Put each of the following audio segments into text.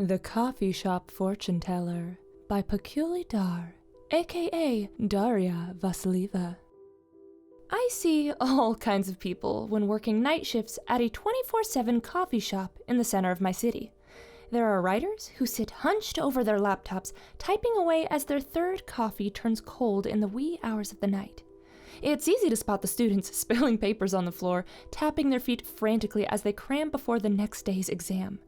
The Coffee Shop Fortune Teller by Peculiar Dar, aka Daria Vasilieva. I see all kinds of people when working night shifts at a 24/7 coffee shop in the center of my city. There are writers who sit hunched over their laptops, typing away as their third coffee turns cold in the wee hours of the night. It's easy to spot the students spilling papers on the floor, tapping their feet frantically as they cram before the next day's exam.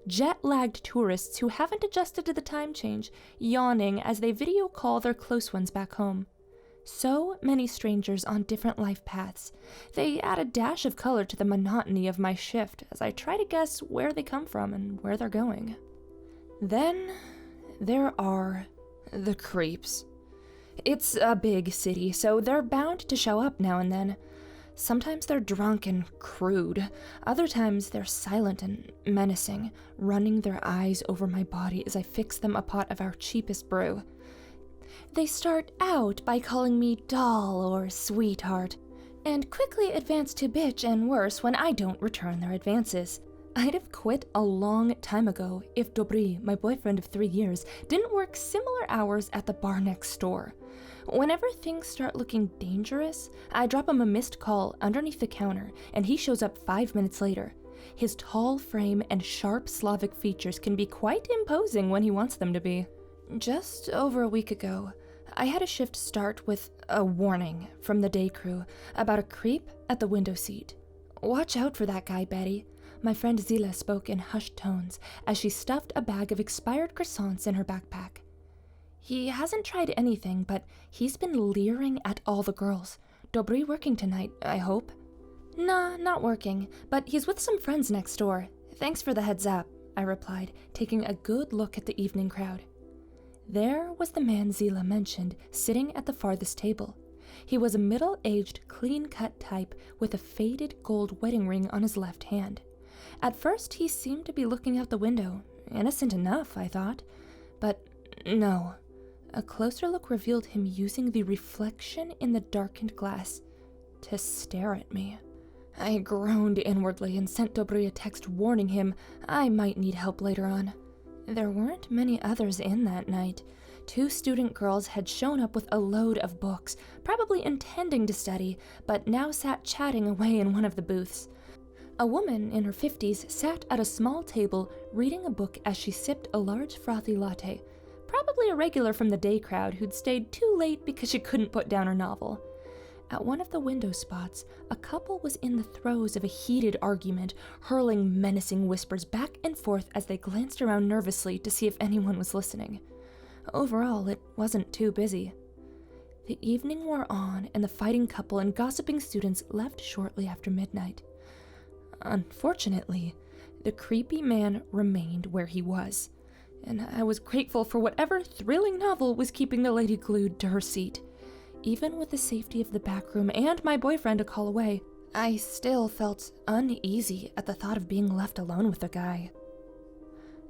Jet-lagged tourists who haven't adjusted to the time change, yawning as they video call their close ones back home. So many strangers on different life paths. They add a dash of color to the monotony of my shift as I try to guess where they come from and where they're going. Then there are the creeps. It's a big city, so they're bound to show up now and then. Sometimes they're drunk and crude. Other times they're silent and menacing, running their eyes over my body as I fix them a pot of our cheapest brew. They start out by calling me doll or sweetheart, and quickly advance to bitch and worse when I don't return their advances. I'd have quit a long time ago if Dobry, my boyfriend of 3 years, didn't work similar hours at the bar next door. Whenever things start looking dangerous, I drop him a missed call underneath the counter, and he shows up 5 minutes later. His tall frame and sharp Slavic features can be quite imposing when he wants them to be. Just over a week ago, I had a shift start with a warning from the day crew about a creep at the window seat. "Watch out for that guy, Betty," my friend Zila spoke in hushed tones as she stuffed a bag of expired croissants in her backpack. "He hasn't tried anything, but he's been leering at all the girls. Dobry working tonight, I hope?" "Nah, not working, but he's with some friends next door. Thanks for the heads up," I replied, taking a good look at the evening crowd. There was the man Zila mentioned, sitting at the farthest table. He was a middle-aged, clean-cut type with a faded gold wedding ring on his left hand. At first, he seemed to be looking out the window. Innocent enough, I thought. But no. A closer look revealed him using the reflection in the darkened glass to stare at me. I groaned inwardly and sent Dobry a text warning him I might need help later on. There weren't many others in that night. 2 student girls had shown up with a load of books, probably intending to study, but now sat chatting away in one of the booths. A woman in her 50s sat at a small table reading a book as she sipped a large frothy latte, probably a regular from the day crowd who'd stayed too late because she couldn't put down her novel. At one of the window spots, a couple was in the throes of a heated argument, hurling menacing whispers back and forth as they glanced around nervously to see if anyone was listening. Overall, it wasn't too busy. The evening wore on, and the fighting couple and gossiping students left shortly after midnight. Unfortunately, the creepy man remained where he was, and I was grateful for whatever thrilling novel was keeping the lady glued to her seat. Even with the safety of the back room and my boyfriend a call away, I still felt uneasy at the thought of being left alone with the guy.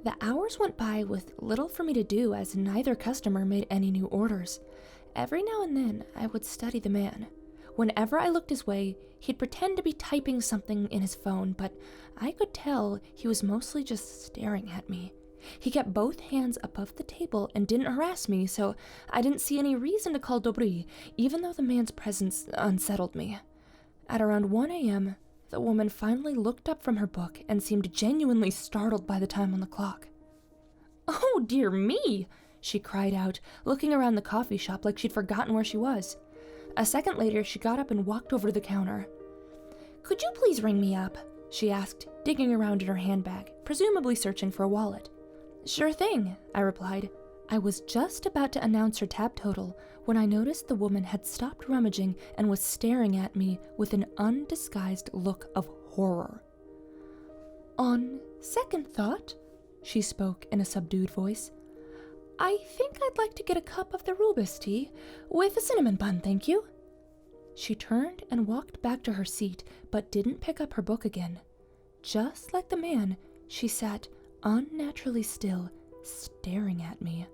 The hours went by with little for me to do as neither customer made any new orders. Every now and then, I would study the man. Whenever I looked his way, he'd pretend to be typing something in his phone, but I could tell he was mostly just staring at me. He kept both hands above the table and didn't harass me, so I didn't see any reason to call Dobry, even though the man's presence unsettled me. At around 1 a.m., the woman finally looked up from her book and seemed genuinely startled by the time on the clock. "Oh, dear me!" she cried out, looking around the coffee shop like she'd forgotten where she was. A second later, she got up and walked over to the counter. "Could you please ring me up?" she asked, digging around in her handbag, presumably searching for a wallet. "Sure thing," I replied. I was just about to announce her tab total when I noticed the woman had stopped rummaging and was staring at me with an undisguised look of horror. "On second thought," she spoke in a subdued voice, "I think I'd like to get a cup of the rooibos tea with a cinnamon bun, thank you." She turned and walked back to her seat, but didn't pick up her book again. Just like the man, she sat unnaturally still, staring at me.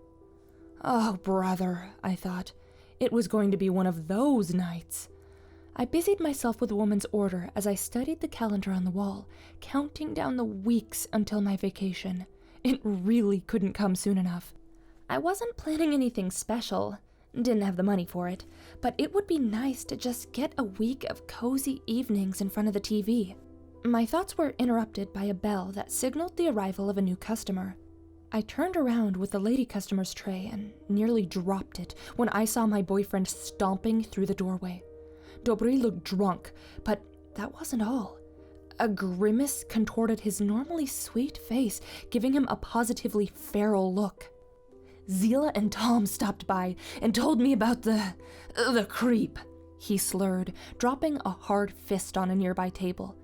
Oh, brother, I thought. It was going to be one of those nights. I busied myself with the woman's order as I studied the calendar on the wall, counting down the weeks until my vacation. It really couldn't come soon enough. I wasn't planning anything special, didn't have the money for it, but it would be nice to just get a week of cozy evenings in front of the TV. My thoughts were interrupted by a bell that signaled the arrival of a new customer. I turned around with the lady customer's tray and nearly dropped it when I saw my boyfriend stomping through the doorway. Dobry looked drunk, but that wasn't all. A grimace contorted his normally sweet face, giving him a positively feral look. Zila and Tom stopped by and told me about the creep, he slurred, dropping a hard fist on a nearby table.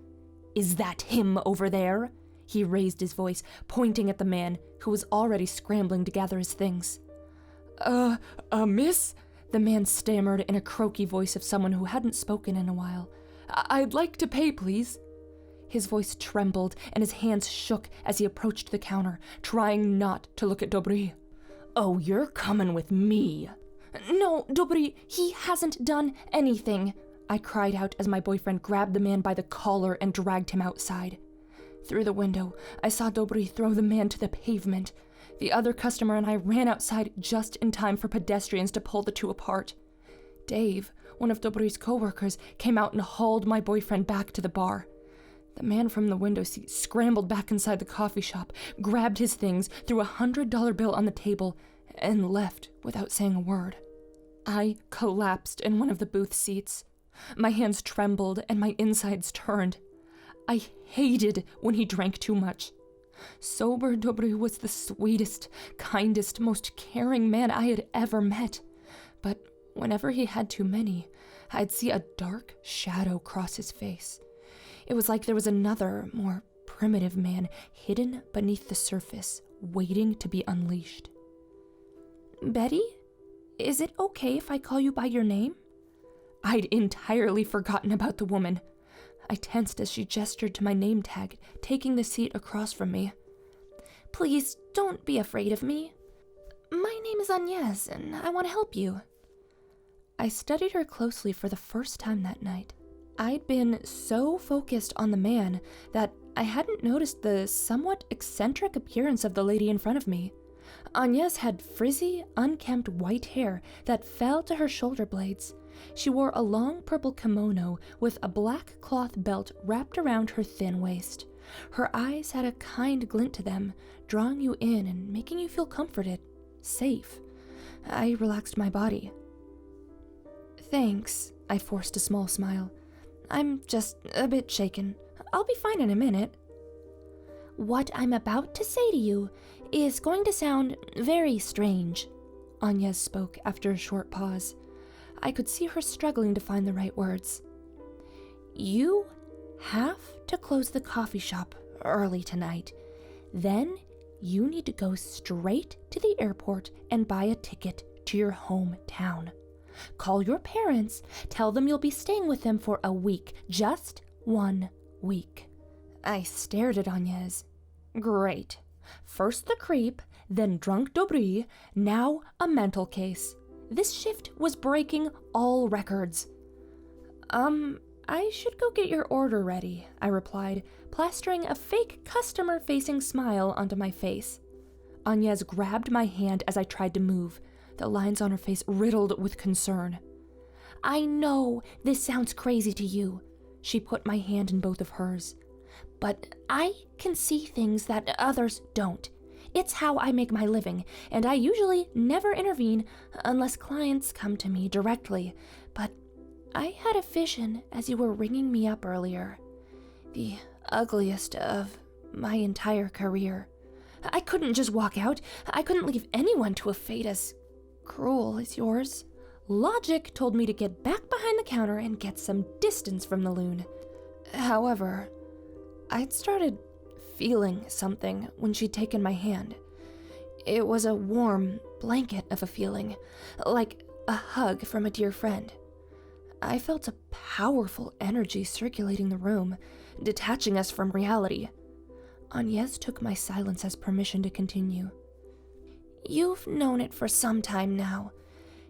Is that him over there? He raised his voice, pointing at the man, who was already scrambling to gather his things. Miss? The man stammered in a croaky voice of someone who hadn't spoken in a while. I'd like to pay, please. His voice trembled and his hands shook as he approached the counter, trying not to look at Dobry. Oh, you're coming with me. No, Dobry, he hasn't done anything, I cried out as my boyfriend grabbed the man by the collar and dragged him outside. Through the window, I saw Dobry throw the man to the pavement. The other customer and I ran outside just in time for pedestrians to pull the two apart. Dave, one of Dobry's co-workers, came out and hauled my boyfriend back to the bar. The man from the window seat scrambled back inside the coffee shop, grabbed his things, threw a $100 bill on the table, and left without saying a word. I collapsed in one of the booth seats. My hands trembled and my insides turned. I hated when he drank too much. Sober Dobry was the sweetest, kindest, most caring man I had ever met. But whenever he had too many, I'd see a dark shadow cross his face. It was like there was another, more primitive man hidden beneath the surface, waiting to be unleashed. Betty? Is it okay if I call you by your name? I'd entirely forgotten about the woman. I tensed as she gestured to my name tag, taking the seat across from me. Please, don't be afraid of me. My name is Agnes, and I want to help you. I studied her closely for the first time that night. I'd been so focused on the man that I hadn't noticed the somewhat eccentric appearance of the lady in front of me. Agnes had frizzy, unkempt white hair that fell to her shoulder blades. She wore a long purple kimono with a black cloth belt wrapped around her thin waist. Her eyes had a kind glint to them, drawing you in and making you feel comforted, safe. I relaxed my body. Thanks, I forced a small smile. I'm just a bit shaken. I'll be fine in a minute. What I'm about to say to you is going to sound very strange, Agnes spoke after a short pause. I could see her struggling to find the right words. You have to close the coffee shop early tonight. Then you need to go straight to the airport and buy a ticket to your hometown. Call your parents, tell them you'll be staying with them for a week, just 1 week. I stared at Agnes. Great. First the creep, then drunk Dobry, now a mental case. This shift was breaking all records. I should go get your order ready, I replied, plastering a fake customer-facing smile onto my face. Agnes grabbed my hand as I tried to move, the lines on her face riddled with concern. I know this sounds crazy to you. She put my hand in both of hers. But I can see things that others don't. It's how I make my living, and I usually never intervene unless clients come to me directly. But I had a vision as you were ringing me up earlier. The ugliest of my entire career. I couldn't just walk out. I couldn't leave anyone to a fate as cruel as yours. Logic told me to get back behind the counter and get some distance from the loon. However, I'd started feeling something when she'd taken my hand. It was a warm blanket of a feeling, like a hug from a dear friend. I felt a powerful energy circulating the room, detaching us from reality. Agnes took my silence as permission to continue. You've known it for some time now.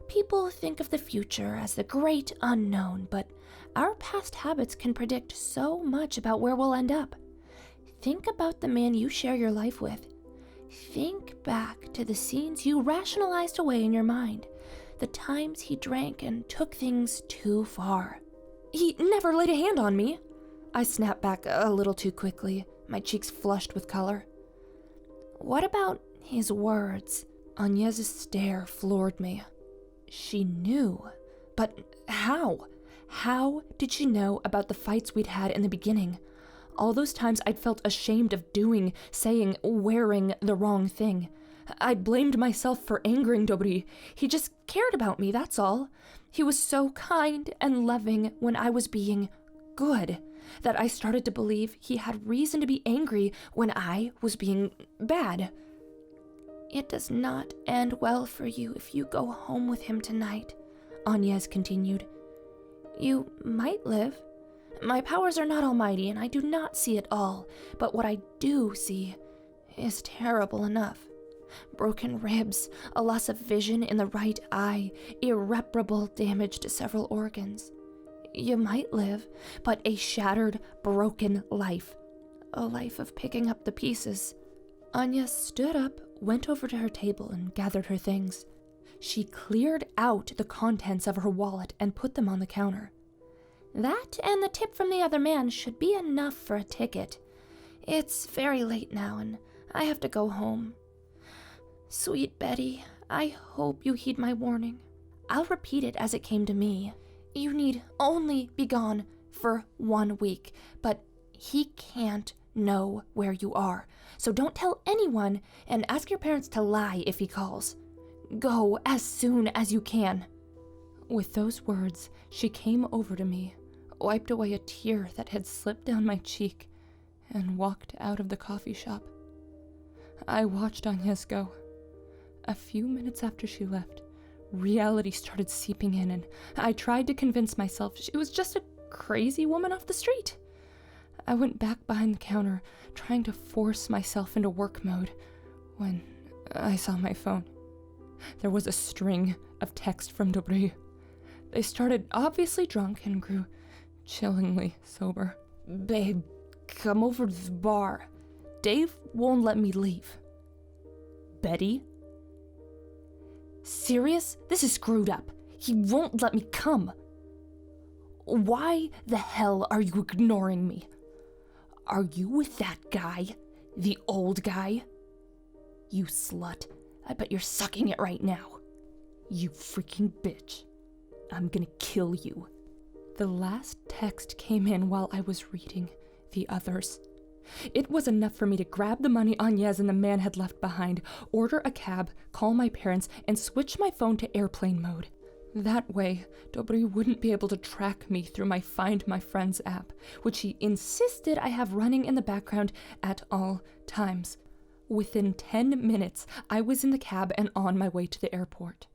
People think of the future as the great unknown, but our past habits can predict so much about where we'll end up. Think about the man you share your life with. Think back to the scenes you rationalized away in your mind, the times he drank and took things too far. He never laid a hand on me. I snapped back a little too quickly, my cheeks flushed with color. What about his words? Agnes' stare floored me. She knew. But how? How did she know about the fights we'd had in the beginning? All those times I'd felt ashamed of doing, saying, wearing the wrong thing. I'd blamed myself for angering Dobry. He just cared about me, that's all. He was so kind and loving when I was being good that I started to believe he had reason to be angry when I was being bad. It does not end well for you if you go home with him tonight, Agnes continued. You might live. My powers are not almighty, and I do not see it all, but what I do see is terrible enough. Broken ribs, a loss of vision in the right eye, irreparable damage to several organs. You might live, but a shattered, broken life. A life of picking up the pieces. Agnes stood up, went over to her table, and gathered her things. She cleared out the contents of her wallet and put them on the counter. That and the tip from the other man should be enough for a ticket. It's very late now, and I have to go home. Sweet Betty, I hope you heed my warning. I'll repeat it as it came to me. You need only be gone for 1 week, but he can't know where you are. So don't tell anyone, and ask your parents to lie if he calls. Go as soon as you can. With those words, she came over to me, wiped away a tear that had slipped down my cheek, and walked out of the coffee shop. I watched Agnes go. A few minutes after she left, reality started seeping in, and I tried to convince myself she was just a crazy woman off the street. I went back behind the counter, trying to force myself into work mode, when I saw my phone. There was a string of text from Dobry. They started obviously drunk and grew chillingly sober. Babe, come over to the bar. Dave won't let me leave. Betty? Serious? This is screwed up. He won't let me come. Why the hell are you ignoring me? Are you with that guy? The old guy? You slut. I bet you're sucking it right now. You freaking bitch. I'm gonna kill you. The last text came in while I was reading the others. It was enough for me to grab the money Agnes and the man had left behind, order a cab, call my parents, and switch my phone to airplane mode. That way, Dobry wouldn't be able to track me through my Find My Friends app, which he insisted I have running in the background at all times. Within 10 minutes, I was in the cab and on my way to the airport.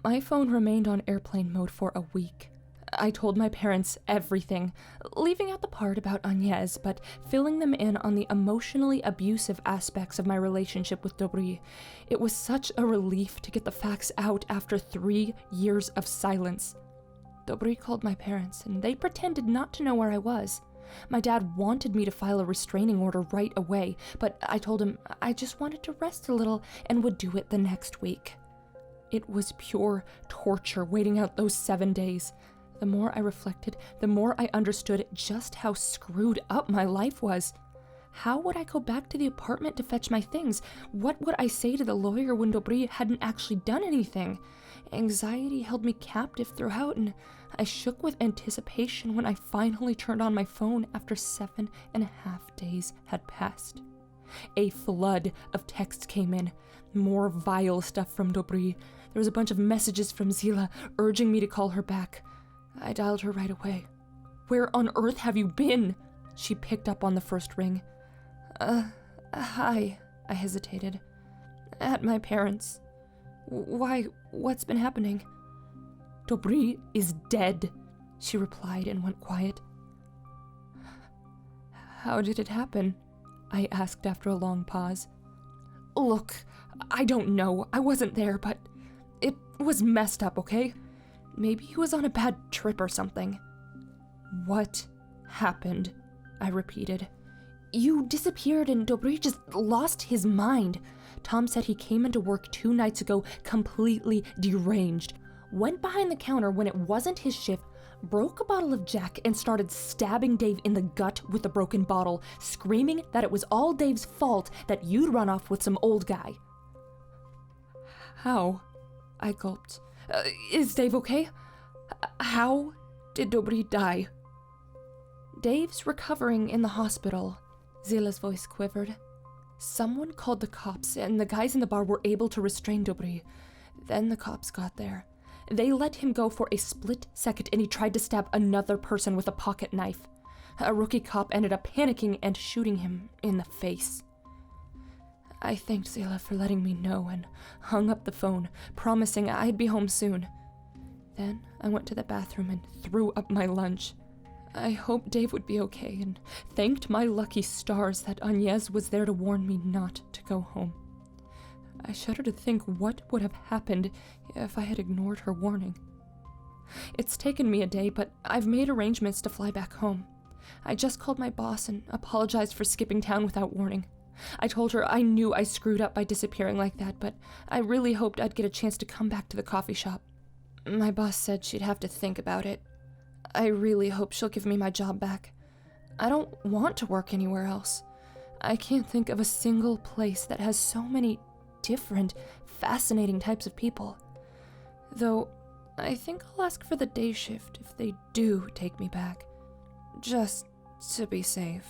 My phone remained on airplane mode for a week. I told my parents everything, leaving out the part about Agnes, but filling them in on the emotionally abusive aspects of my relationship with Dobry. It was such a relief to get the facts out after 3 years of silence. Dobry called my parents, and they pretended not to know where I was. My dad wanted me to file a restraining order right away, but I told him I just wanted to rest a little and would do it the next week. It was pure torture waiting out those 7 days. The more I reflected, the more I understood just how screwed up my life was. How would I go back to the apartment to fetch my things? What would I say to the lawyer when Dobry hadn't actually done anything? Anxiety held me captive throughout, and I shook with anticipation when I finally turned on my phone after 7.5 days had passed. A flood of texts came in, more vile stuff from Dobry. There was a bunch of messages from Zila urging me to call her back. I dialed her right away. Where on earth have you been? She picked up on the first ring. Hi, I hesitated. At my parents'. Why, what's been happening? Dobry is dead, she replied and went quiet. How did it happen? I asked after a long pause. Look, I don't know. I wasn't there, but it was messed up, okay? Maybe he was on a bad trip or something. What happened? I repeated. You disappeared and Dobry just lost his mind. Tom said he came into work 2 nights ago completely deranged, went behind the counter when it wasn't his shift, broke a bottle of Jack and started stabbing Dave in the gut with the broken bottle, screaming that it was all Dave's fault that you'd run off with some old guy. How? I gulped. Is Dave okay? How did Dobry die? Dave's recovering in the hospital. Zila's voice quivered. Someone called the cops, and the guys in the bar were able to restrain Dobry. Then the cops got there. They let him go for a split second, and he tried to stab another person with a pocket knife. A rookie cop ended up panicking and shooting him in the face. I thanked Zila for letting me know and hung up the phone, promising I'd be home soon. Then I went to the bathroom and threw up my lunch. I hoped Dave would be okay and thanked my lucky stars that Agnes was there to warn me not to go home. I shudder to think what would have happened if I had ignored her warning. It's taken me a day, but I've made arrangements to fly back home. I just called my boss and apologized for skipping town without warning. I told her I knew I screwed up by disappearing like that, but I really hoped I'd get a chance to come back to the coffee shop. My boss said she'd have to think about it. I really hope she'll give me my job back. I don't want to work anywhere else. I can't think of a single place that has so many different, fascinating types of people. Though, I think I'll ask for the day shift if they do take me back. Just to be safe.